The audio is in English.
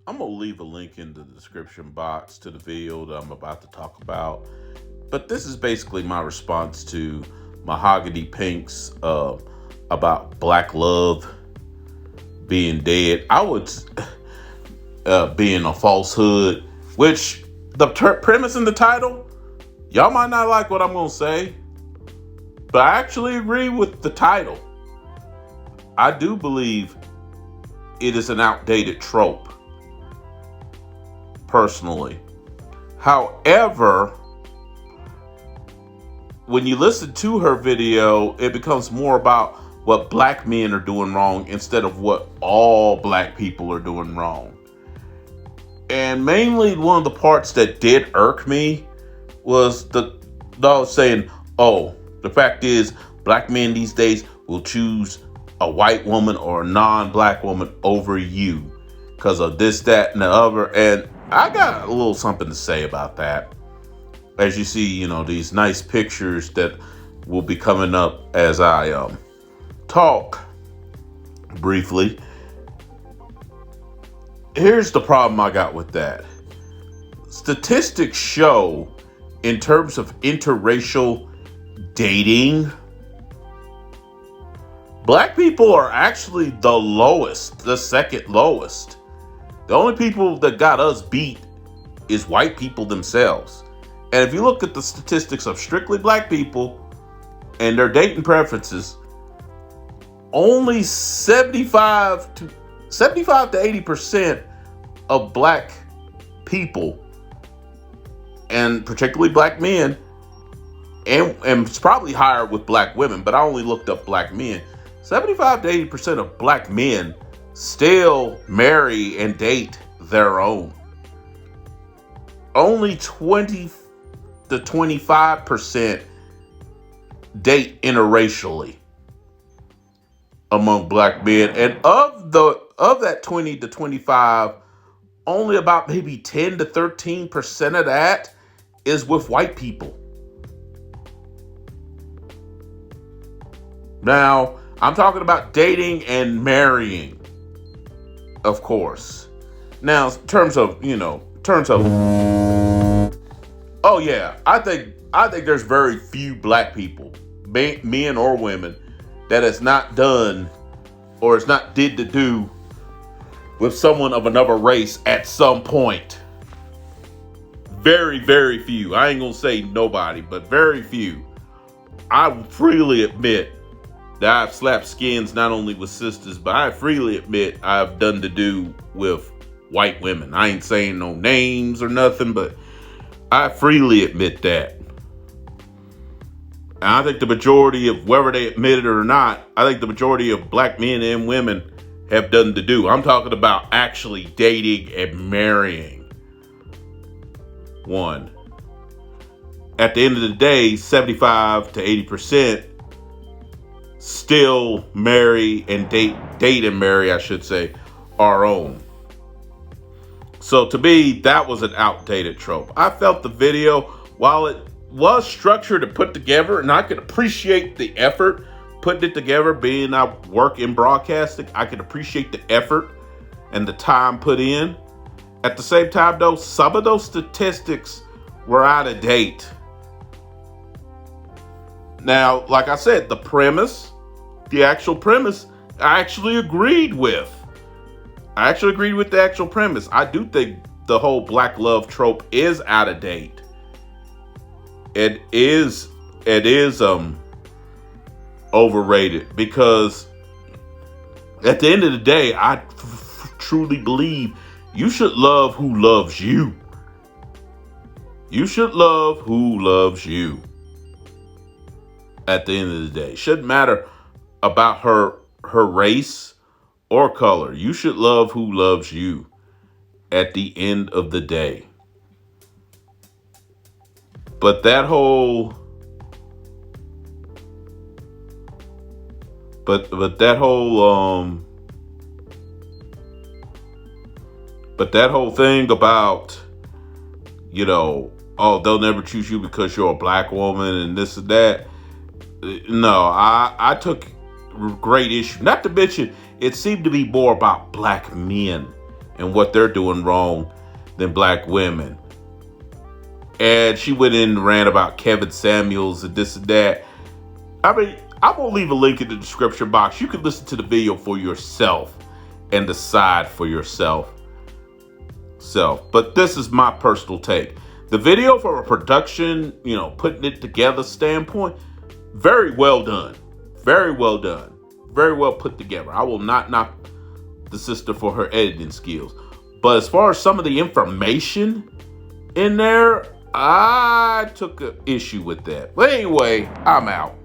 I'm going to leave a link in the description box to the video that I'm about to talk about. But this is basically my response to Mahogany Pink's about black love being dead. I would being a falsehood, which the premise in the title, y'all might not like what I'm going to say, but I actually agree with the title. I do believe it is an outdated trope, personally. However, when you listen to her video, it becomes more about what black men are doing wrong instead of what all black people are doing wrong. And mainly one of the parts that did irk me was the dog saying, oh, the fact is black men these days will choose a white woman or a non-black woman over you because of this, that, and the other. And I got a little something to say about that. As you see, these nice pictures that will be coming up as I talk briefly. Here's the problem I got with that. Statistics show, in terms of interracial dating, black people are actually the lowest, the second lowest. The only people that got us beat is white people themselves. And if you look at the statistics of strictly black people and their dating preferences, only 75 to 80% of black people, and particularly black men, and it's probably higher with black women, but I only looked up black men. 75 to 80% of black men still marry and date their own. Only 20 to 25% date interracially among black men. And of that 20 to 25, only about maybe 10 to 13% of that is with white people. Now, I'm talking about dating and marrying, of course. Now, in terms of, oh yeah, I think there's very few black people, men or women, that has not done or has not did to do with someone of another race at some point. Very, very few. I ain't gonna say nobody, but very few. I freely admit that I've slapped skins not only with sisters, but I freely admit I've done to do with white women. I ain't saying no names or nothing, but I freely admit that. And I think the majority of, whether they admit it or not, I think the majority of black men and women have done to do. I'm talking about actually dating and marrying one. At the end of the day, 75 to 80% still marry and date and marry, I should say, our own. So to me, that was an outdated trope. I felt the video, while it was structured and put together, and I could appreciate the effort putting it together, being I work in broadcasting, I could appreciate the effort and the time put in. At the same time, though, some of those statistics were out of date. Now, like I said, the actual premise, I actually agreed with. I actually agreed with the actual premise. I do think the whole black love trope is out of date. It is overrated, because at the end of the day, I truly believe you should love who loves you. You should love who loves you. At the end of the day, shouldn't matter about her race or color. You should love who loves you at the end of the day. But that whole But that whole thing about, oh, they'll never choose you because you're a black woman and this and that. No, I took great issue. Not to mention, it seemed to be more about black men and what they're doing wrong than black women. And she went in and ran about Kevin Samuels and this and that. I mean, I'm going to leave a link in the description box. You can listen to the video for yourself and decide for yourself. But this is my personal take. The video from a production, putting it together standpoint, very well done. Very well done. Very well put together. I will not knock the sister for her editing skills. But as far as some of the information in there, I took an issue with that. But anyway, I'm out.